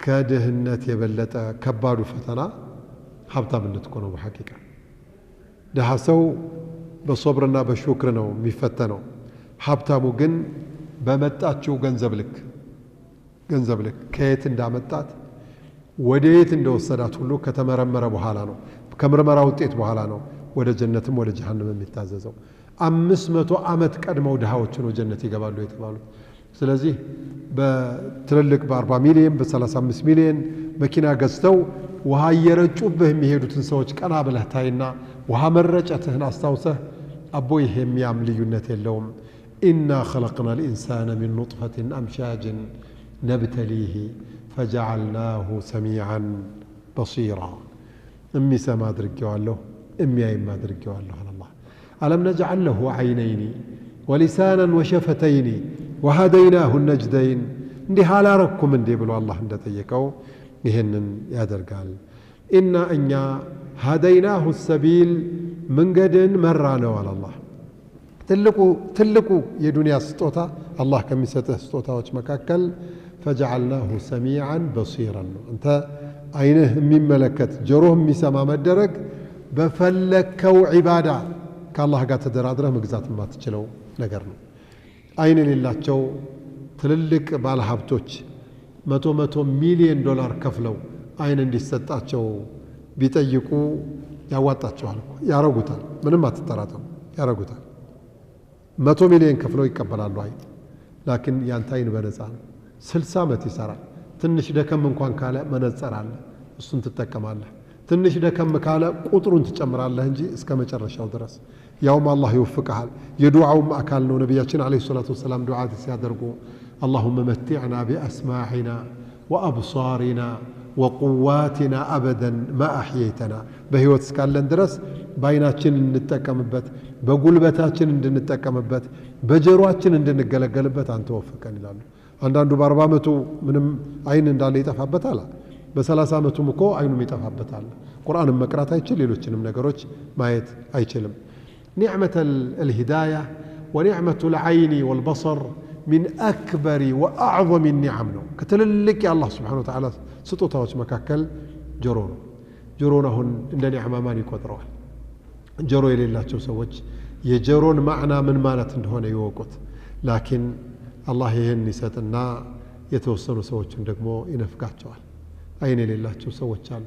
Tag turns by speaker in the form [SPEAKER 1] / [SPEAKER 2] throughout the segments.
[SPEAKER 1] ከድህነት የበለጠ ከባዱ ፈተና ሀብታምነት እኮ ነው በሐቂቃ ደሃ ሰው በሶብርና በሹክር ነው የሚፈተነው ሀብታሙ ግን በመጣችው ገንዘብ ልክ ከየት እንዳመጣት ወዴት እንደወሰዳት ሁሉ ከተመረመረ በኋላ ነው ከምርመራ ውጤት በኋላ ነው ወደ ጀነትም ወደ ጀሃነም የሚታዘዘው 500 ዓመት ቀድመው ድሃዎችን ወደ ጀነት ይገባሉ የተባሉት ስለዚህ በትልልቅ በ40 ሚሊዮን በ35 ሚሊዮን መኪና ገዝተው ውሃ እየረጩብህ የሚሄዱትን ሰዎች ቀና ብለህ ታይና ውሃ መረጨትህን አስታውሰህ አቦ ይሄ የሚያም ልዩነት የለውም إنا خلقنا الإنسان من نطفة أمشاج نبتليه فجعلناه سميعا بصيرا أمي سما درجوا له أمي ما درجوا له على الله ألم نجعل له عينين ولسانا وشفتين وهديناه النجدين ندي حالا ركم ندي بلو الله ندي تيكو يهنن يا درقال إنا أنيا هديناه السبيل من قدن مرانا على الله ትልቁ የዱንያ ስጦታ አላህ ከሚሰጥህ ስጦታዎች መካከል فجعلناه سميعا بصيرا انت አይንህ የሚመለከት ጆሮህ የሚሰማ መደረግ በፈለከው ዒባዳ ከአላህ ጋር ተደራድረህ መግዛት የማትችለው ነገር ነው አይን የሌላቸው ትልልቅ ባለሀብቶች 100 ሚሊዮን ዶላር ከፍለው አይን እንዲሰጣቸው ቢጠይቁ ያዋጣቸዋል ያረጉታል ምንም አትጠራጠሩ ያረጉታል 100 ሚሊዮን ከፍለው ይቀበላሉ አይን ላኪን ያንተ አይን በነፃ ነው 60 ዓመት ይሰራል ትንሽ ደከም እንኳን ካለ መነጽር አለ እሱን ትጠቀማለህ ትንሽ ደከም ካለ ቁጥሩን ትጨምራለህ እንጂ እስከ መጨረሻው ድረስ ያውም አላህ ይወፍቀሃል የዱዓውም አካል ነው ነብያችን አለይሂ ሰላቱ ወሰለም ዱዓ ሲያደርጉ اللهم متعنا بأسماعنا وأبصارنا وقواتنا أبدا ما أحييتنا بهيوت سكالن درس بايناتشن نتقمبت بقلبتاتشن نتقمبت بجرواتشن نتقلقلبت أن توفقن ይላሉ አንዳንዱ በ40 ዓመቱ ምንም አይን እንዳለ ይጠፋበታል በ30 ዓመቱ እኮ አይኑም ይጠፋበታል ቁርአንን መቅራት አይችል ሌሎችንም ነገሮች ማየት አይችልም نعمة الهداية ونعمة العين والبصر من أكبر وأعظم النعم ነው ከተልልቅ የአላህ Subhanahu Wa Ta'ala ስጦታዎች መካከል ጆሮ ነው እንደ ኒዕማ ማን ይቆጥረዋል ጆሮ የሌላቸው ሰዎች የጆሮን ማዕና ምን ማለት እንደሆነ ይወቁት ላኪን አላህ ይሄን ይሰጥና የተወሰኑ ሰዎችን ደግሞ ይነፍቃቸዋል አይን የሌላቸው ሰዎች አሉ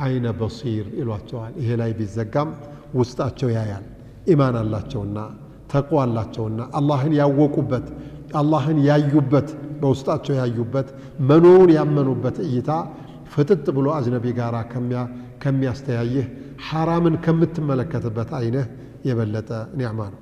[SPEAKER 1] አይነ በሲር ይሏቸዋል ይሄ ላይ ቢዘጋም ውስጣቸው ያያል ኢማን አላቸውና ተቅዋ አላቸውና አላህን ያወቁበት አላህን ያዩበት በውስጣቸው ያዩበት መኖሩን ያመኑበት እይታ ፍጥጥ ብሎ አጅነቢ ጋራ ከሚያስተያይህ ሐራምን ከምትመለከትበት አይነህ የበለጠ ኒዕማ ነው